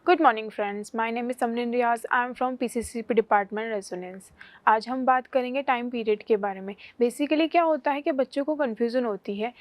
Good morning friends, my name is Samrin Riyaz. I am from PCCP department Resonance. आज हम बात करेंगे टाइम पीरियड के बारे में। बेसिकली क्या होता है कि बच्चों को कन्फ्यूज़न होती है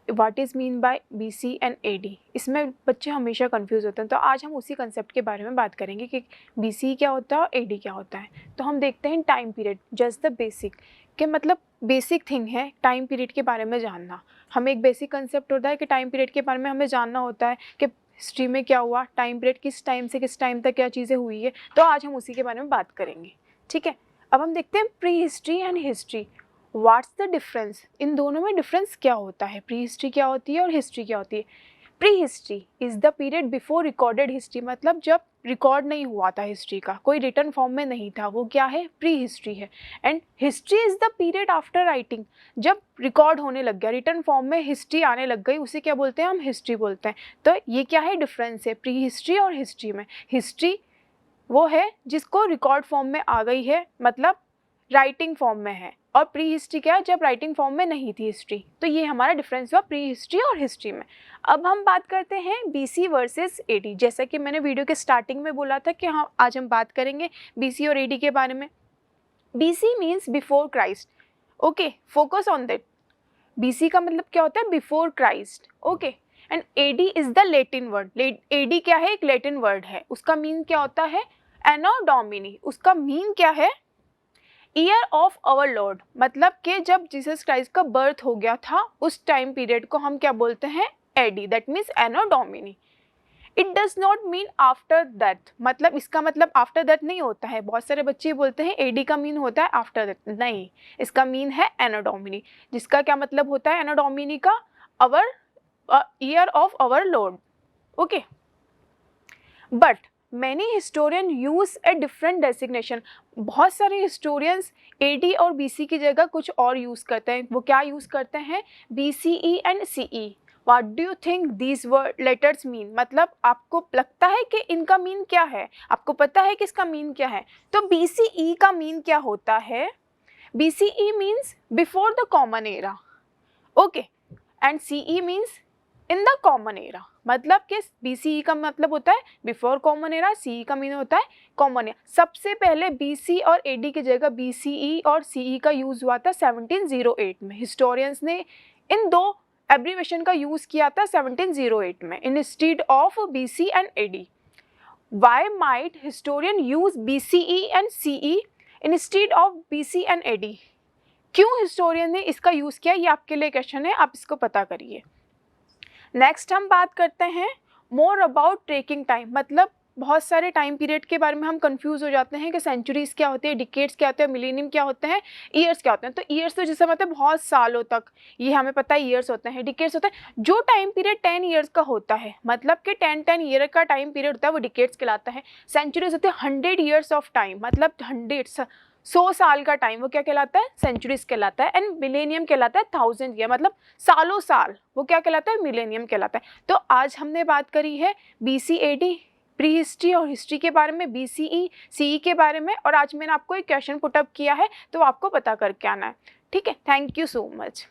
what is mean by BC and AD. इसमें बच्चे हमेशा कंफ्यूज होते हैं, तो आज हम उसी कंसेप्ट के बारे में बात करेंगे कि बीसी क्या होता है और एडी क्या होता है। तो हम देखते हैं time period, just the basic के मतलब बेसिक थिंग है टाइम पीरियड के बारे में जानना। हमें एक बेसिक कंसेप्ट होता है कि टाइम पीरियड के बारे में हमें जानना होता है कि हिस्ट्री में क्या हुआ, टाइम पीरियड किस टाइम से किस टाइम तक क्या चीज़ें हुई है। तो आज हम उसी के बारे में बात करेंगे, ठीक है। अब हम देखते हैं prehistory and history, what's the difference. इन दोनों में डिफरेंस क्या होता है, प्री हिस्ट्री क्या होती है और हिस्ट्री क्या होती है। Pre history is the period before recorded history, मतलब जब रिकॉर्ड नहीं हुआ था हिस्ट्री का, कोई रिटर्न फॉर्म में नहीं था, वो क्या है, प्री हिस्ट्री है। And history is the period after writing, जब रिकॉर्ड होने लग गया, रिटर्न फॉर्म में हिस्ट्री आने लग गई, उसे क्या बोलते हैं, हम हिस्ट्री बोलते हैं। तो ये क्या है, डिफरेंस है प्री हिस्ट्री और हिस्ट्री में। हिस्ट्री वो है जिसको रिकॉर्ड फॉर्म में आ गई है, मतलब राइटिंग फॉर्म में है, और प्री हिस्ट्री क्या है, जब राइटिंग फॉर्म में नहीं थी हिस्ट्री। तो ये हमारा डिफरेंस हुआ प्री हिस्ट्री और हिस्ट्री में। अब हम बात करते हैं बीसी वर्सेस एडी। जैसा कि मैंने वीडियो के स्टार्टिंग में बोला था कि हाँ, आज हम बात करेंगे बीसी और एडी के बारे में। BC means before Christ, okay, focus on that. BC का मतलब क्या होता है, before Christ, okay. And AD is the Latin word. AD क्या है, एक लैटिन वर्ड है, उसका मीन क्या होता है, एनो डोमिनी। उसका मीन क्या है, ईयर ऑफ आवर लॉर्ड, मतलब कि जब जीसस क्राइस्ट का बर्थ हो गया था उस टाइम पीरियड को हम क्या बोलते हैं, AD, that means Anno Domini. It does not mean after that, मतलब इसका मतलब आफ्टर दैट नहीं होता है। बहुत सारे बच्चे बोलते हैं एडी का मीन होता है आफ्टर दैट, नहीं, इसका मीन है एनो डोमिनी, जिसका क्या मतलब होता है एनो डोमिनी का, our year of our Lord, okay. But many historian use a different designation. बहुत सारे हिस्टोरियंस एडी और बीसी की जगह कुछ और यूज़ करते हैं। वो क्या यूज़ करते हैं, BCE and CE. What do you think these word letters mean, मतलब आपको लगता है कि इनका मीन क्या है, आपको पता है कि इसका मीन क्या है। तो बीसीई का मीन क्या होता है, BCE means before the common era, okay. And CE means in the common era, मतलब कि बीसीई का मतलब होता है बिफोर कॉमन एरा, सीई का मीन होता है कॉमन एरा। सबसे पहले बीसी और एडी की जगह बीसीई और सीई का यूज़ हुआ था 1708 में। हिस्टोरियंस ने इन दो एब्रीवेशन का यूज़ किया था 1708 में instead of BC and AD. Why might historian use BCE and CE instead of BC and AD, क्यों हिस्टोरियन ने इसका यूज़ किया, ये आपके लिए क्वेश्चन है, आप इसको पता करिए। नेक्स्ट हम बात करते हैं मोर अबाउट ट्रेकिंग टाइम, मतलब बहुत सारे टाइम पीरियड के बारे में हम कंफ्यूज हो जाते हैं कि सेंचुरीज क्या होती है, डिकेड्स क्या होते हैं, मिलेनियम क्या होते हैं, ईयर्स क्या होते हैं। तो ईयर्स तो जैसे मतलब बहुत सालों तक, ये हमें पता है ईयर्स होते हैं, डिकेड्स होते हैं। जो टाइम पीरियड 10 ईयर्स का होता है, मतलब कि 10 ईयर का टाइम पीरियड होता है, वो डिकेड्स कहलाता है। सेंचुरीज होते हैं 100 ईयर्स ऑफ टाइम, मतलब 100 साल का टाइम, वो क्या कहलाता है, सेंचुरीज कहलाता है। एंड मिलेनियम कहलाता है 1000 ईयर, मतलब सालों साल, वो क्या कहलाता है, मिलेनियम कहलाता है। तो आज हमने बात करी है बीसी एडी, प्री हिस्ट्री और हिस्ट्री के बारे में, बीसीई सीई के बारे में, और आज मैंने आपको एक क्वेश्चन पुटअप किया है, तो आपको पता करके आना है, ठीक है। Thank you so much.